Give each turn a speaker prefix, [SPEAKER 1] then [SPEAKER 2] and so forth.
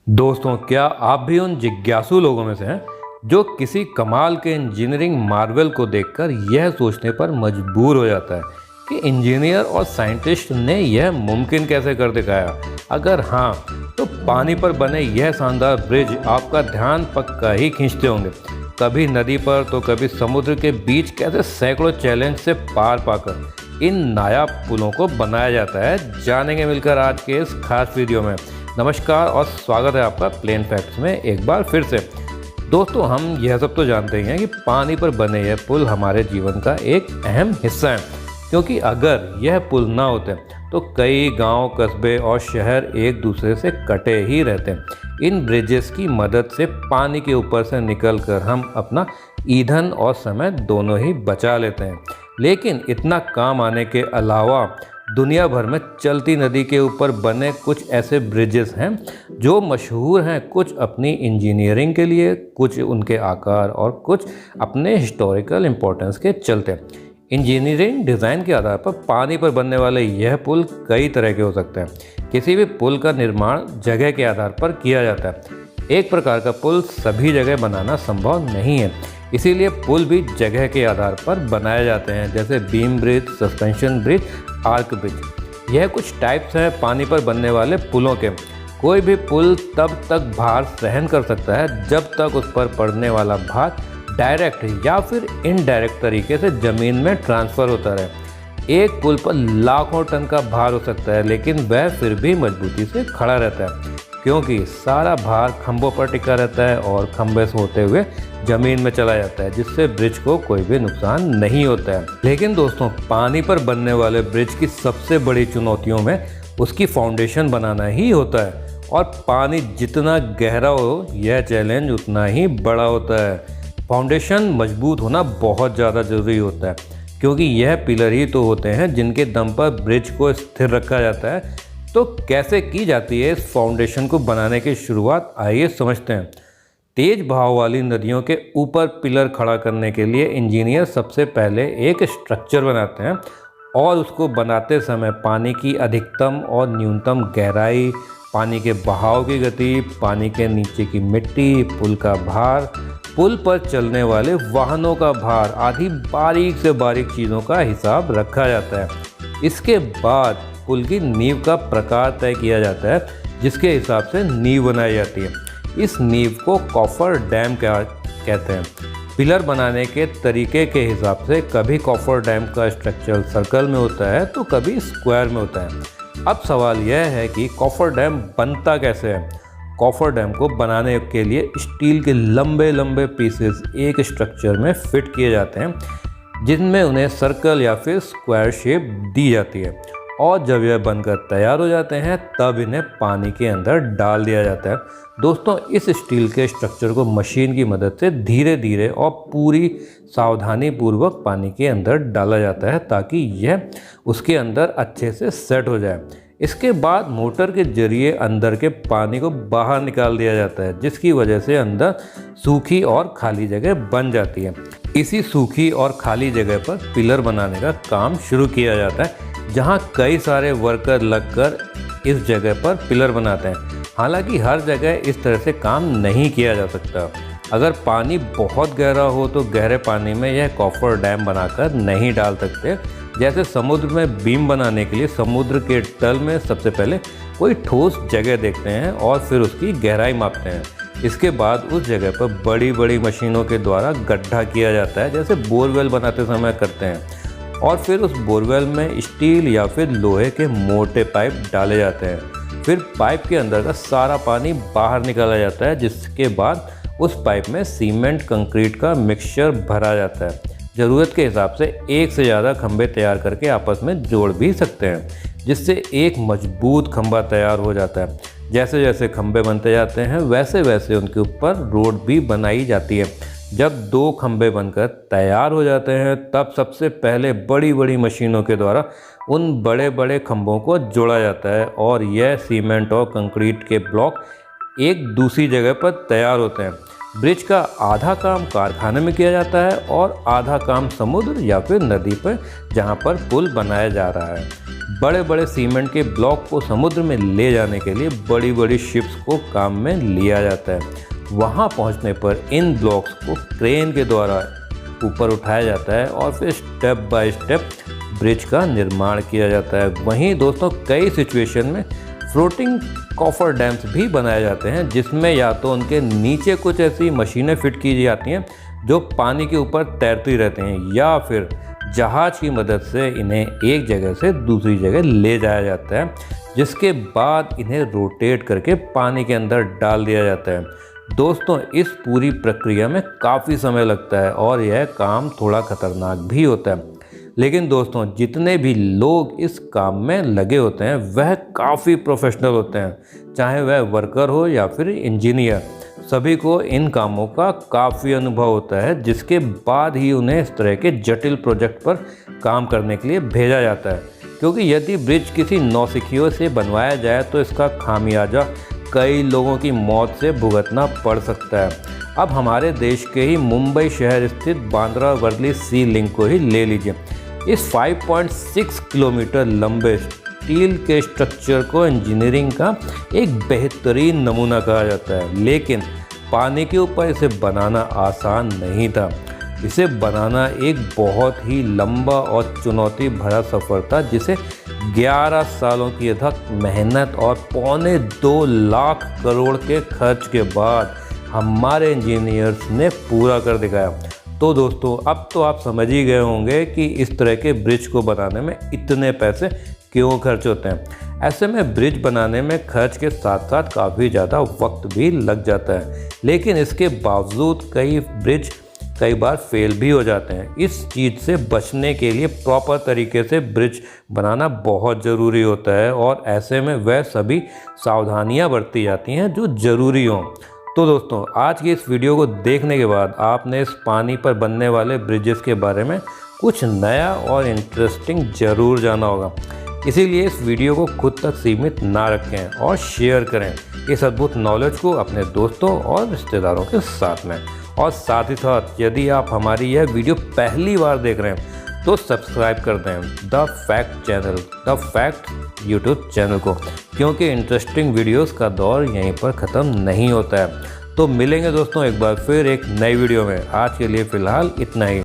[SPEAKER 1] दोस्तों, क्या आप भी उन जिज्ञासु लोगों में से हैं जो किसी कमाल के इंजीनियरिंग मार्वल को देखकर यह सोचने पर मजबूर हो जाता है कि इंजीनियर और साइंटिस्ट ने यह मुमकिन कैसे कर दिखाया? अगर हाँ, तो पानी पर बने यह शानदार ब्रिज आपका ध्यान पक्का ही खींचते होंगे। कभी नदी पर तो कभी समुद्र के बीच कैसे सैकड़ों चैलेंज से पार पाकर इन नायाब पुलों को बनाया जाता है, जानेंगे मिलकर आज के इस खास वीडियो में। नमस्कार और स्वागत है आपका प्लेन फैक्ट्स में एक बार फिर से। दोस्तों, हम यह सब तो जानते ही हैं कि पानी पर बने यह पुल हमारे जीवन का एक अहम हिस्सा है, क्योंकि अगर यह पुल ना होते तो कई गांव, कस्बे और शहर एक दूसरे से कटे ही रहते। इन ब्रिजेस की मदद से पानी के ऊपर से निकलकर हम अपना ईंधन और समय दोनों ही बचा लेते हैं। लेकिन इतना काम आने के अलावा दुनिया भर में चलती नदी के ऊपर बने कुछ ऐसे ब्रिजेस हैं जो मशहूर हैं, कुछ अपनी इंजीनियरिंग के लिए, कुछ उनके आकार और कुछ अपने हिस्टोरिकल इम्पोर्टेंस के चलते। इंजीनियरिंग डिज़ाइन के आधार पर पानी पर बनने वाले यह पुल कई तरह के हो सकते हैं। किसी भी पुल का निर्माण जगह के आधार पर किया जाता है। एक प्रकार का पुल सभी जगह बनाना संभव नहीं है, इसीलिए पुल भी जगह के आधार पर बनाए जाते हैं, जैसे beam bridge, suspension bridge, arch bridge. यह कुछ टाइप्स हैं पानी पर बनने वाले पुलों के। कोई भी पुल तब तक भार सहन कर सकता है जब तक उस पर पड़ने वाला भार डायरेक्ट या फिर इनडायरेक्ट तरीके से ज़मीन में ट्रांसफ़र होता रहे। एक पुल पर लाखों टन का भार हो सकता है, लेकिन वह फिर भी मजबूती से खड़ा रहता है, क्योंकि सारा भार खंभों पर टिका रहता है और खंभे से होते हुए ज़मीन में चला जाता है, जिससे ब्रिज को कोई भी नुकसान नहीं होता है। लेकिन दोस्तों, पानी पर बनने वाले ब्रिज की सबसे बड़ी चुनौतियों में उसकी फाउंडेशन बनाना ही होता है, और पानी जितना गहरा हो, यह चैलेंज उतना ही बड़ा होता है। फाउंडेशन मजबूत होना बहुत ज़्यादा ज़रूरी होता है, क्योंकि यह पिलर ही तो होते हैं जिनके दम पर ब्रिज को स्थिर रखा जाता है। तो कैसे की जाती है इस फाउंडेशन को बनाने की शुरुआत, आइए समझते हैं। तेज बहाव वाली नदियों के ऊपर पिलर खड़ा करने के लिए इंजीनियर सबसे पहले एक स्ट्रक्चर बनाते हैं, और उसको बनाते समय पानी की अधिकतम और न्यूनतम गहराई, पानी के बहाव की गति, पानी के नीचे की मिट्टी, पुल का भार, पुल पर चलने वाले वाहनों का भार आदि बारीक से बारीक चीज़ों का हिसाब रखा जाता है। इसके बाद पुल की नींव का प्रकार तय किया जाता है, जिसके हिसाब से नींव बनाई जाती है। इस नींव को कॉफर डैम कहते हैं। पिलर बनाने के तरीके के हिसाब से कभी कॉफर डैम का स्ट्रक्चर सर्कल में होता है तो कभी स्क्वायर में होता है। अब सवाल यह है कि कॉफर डैम बनता कैसे है। कॉफर डैम को बनाने के लिए स्टील के लंबे लंबे पीसेस एक स्ट्रक्चर में फिट किए जाते हैं, जिनमें उन्हें सर्कल या फिर स्क्वायर शेप दी जाती है, और जब यह बनकर तैयार हो जाते हैं तब इन्हें पानी के अंदर डाल दिया जाता है। दोस्तों, इस स्टील के स्ट्रक्चर को मशीन की मदद से धीरे धीरे और पूरी सावधानी पूर्वक पानी के अंदर डाला जाता है, ताकि यह उसके अंदर अच्छे से सेट हो जाए। इसके बाद मोटर के जरिए अंदर के पानी को बाहर निकाल दिया जाता है, जिसकी वजह से अंदर सूखी और खाली जगह बन जाती है। इसी सूखी और खाली जगह पर पिलर बनाने का काम शुरू किया जाता है, जहां कई सारे वर्कर लगकर इस जगह पर पिलर बनाते हैं। हालांकि हर जगह इस तरह से काम नहीं किया जा सकता। अगर पानी बहुत गहरा हो तो गहरे पानी में यह कॉफर डैम बनाकर नहीं डाल सकते। जैसे समुद्र में बीम बनाने के लिए समुद्र के तल में सबसे पहले कोई ठोस जगह देखते हैं और फिर उसकी गहराई मापते हैं। इसके बाद उस जगह पर बड़ी बड़ी मशीनों के द्वारा गड्ढा किया जाता है, जैसे बोरवेल बनाते समय करते हैं, और फिर उस बोरवेल में स्टील या फिर लोहे के मोटे पाइप डाले जाते हैं। फिर पाइप के अंदर का सारा पानी बाहर निकाला जाता है, जिसके बाद उस पाइप में सीमेंट कंक्रीट का मिक्सचर भरा जाता है। ज़रूरत के हिसाब से एक से ज़्यादा खंभे तैयार करके आपस में जोड़ भी सकते हैं, जिससे एक मजबूत खंभा तैयार हो जाता है। जैसे जैसे खंभे बनते जाते हैं वैसे वैसे उनके ऊपर रोड भी बनाई जाती है। जब दो खंभे बनकर तैयार हो जाते हैं तब सबसे पहले बड़ी बड़ी मशीनों के द्वारा उन बड़े बड़े खंभों को जोड़ा जाता है, और यह सीमेंट और कंक्रीट के ब्लॉक एक दूसरी जगह पर तैयार होते हैं। ब्रिज का आधा काम कारखाने में किया जाता है और आधा काम समुद्र या फिर नदी पर जहाँ पर पुल बनाया जा रहा है। बड़े बड़े सीमेंट के ब्लॉक को समुद्र में ले जाने के लिए बड़ी बड़ी शिप्स को काम में लिया जाता है। वहाँ पहुँचने पर इन ब्लॉक्स को क्रेन के द्वारा ऊपर उठाया जाता है और फिर स्टेप बाय स्टेप ब्रिज का निर्माण किया जाता है। वहीं दोस्तों कई सिचुएशन में फ्लोटिंग कॉफर डैम्स भी बनाए जाते हैं, जिसमें या तो उनके नीचे कुछ ऐसी मशीनें फिट की जाती हैं जो पानी के ऊपर तैरती रहते हैं, या फिर जहाज़ की मदद से इन्हें एक जगह से दूसरी जगह ले जाया जाता है, जिसके बाद इन्हें रोटेट करके पानी के अंदर डाल दिया जाता है। दोस्तों इस पूरी प्रक्रिया में काफ़ी समय लगता है और यह काम थोड़ा खतरनाक भी होता है, लेकिन दोस्तों जितने भी लोग इस काम में लगे होते हैं वह काफ़ी प्रोफेशनल होते हैं, चाहे वह वर्कर हो या फिर इंजीनियर। सभी को इन कामों का काफ़ी अनुभव होता है, जिसके बाद ही उन्हें इस तरह के जटिल प्रोजेक्ट पर काम करने के लिए भेजा जाता है। क्योंकि यदि ब्रिज किसी नौसिखियों से बनवाया जाए तो इसका खामियाजा कई लोगों की मौत से भुगतना पड़ सकता है। अब हमारे देश के ही मुंबई शहर स्थित बांद्रा वर्ली सी लिंक को ही ले लीजिए। इस 5.6 किलोमीटर लंबे स्टील के स्ट्रक्चर को इंजीनियरिंग का एक बेहतरीन नमूना कहा जाता है, लेकिन पानी के ऊपर इसे बनाना आसान नहीं था। इसे बनाना एक बहुत ही लंबा और चुनौती भरा सफ़र था, जिसे 11 सालों की अथक मेहनत और 2.25 लाख करोड़ के खर्च के बाद हमारे इंजीनियर्स ने पूरा कर दिखाया। तो दोस्तों अब तो आप समझ ही गए होंगे कि इस तरह के ब्रिज को बनाने में इतने पैसे क्यों खर्च होते हैं। ऐसे में ब्रिज बनाने में खर्च के साथ साथ काफ़ी ज़्यादा वक्त भी लग जाता है, लेकिन इसके बावजूद कई ब्रिज कई बार फेल भी हो जाते हैं। इस चीज़ से बचने के लिए प्रॉपर तरीके से ब्रिज बनाना बहुत ज़रूरी होता है और ऐसे में वह सभी सावधानियां बरती जाती हैं जो ज़रूरी हों। तो दोस्तों आज की इस वीडियो को देखने के बाद आपने इस पानी पर बनने वाले ब्रिजेस के बारे में कुछ नया और इंटरेस्टिंग ज़रूर जाना होगा। इसीलिए इस वीडियो को खुद तक सीमित ना रखें और शेयर करें इस अद्भुत नॉलेज को अपने दोस्तों और रिश्तेदारों के साथ में। और साथ ही साथ यदि आप हमारी यह वीडियो पहली बार देख रहे हैं तो सब्सक्राइब कर दें the fact channel, the fact YouTube channel को, क्योंकि इंटरेस्टिंग वीडियोस का दौर यहीं पर ख़त्म नहीं होता है। तो मिलेंगे दोस्तों एक बार फिर एक नई वीडियो में। आज के लिए फ़िलहाल इतना ही।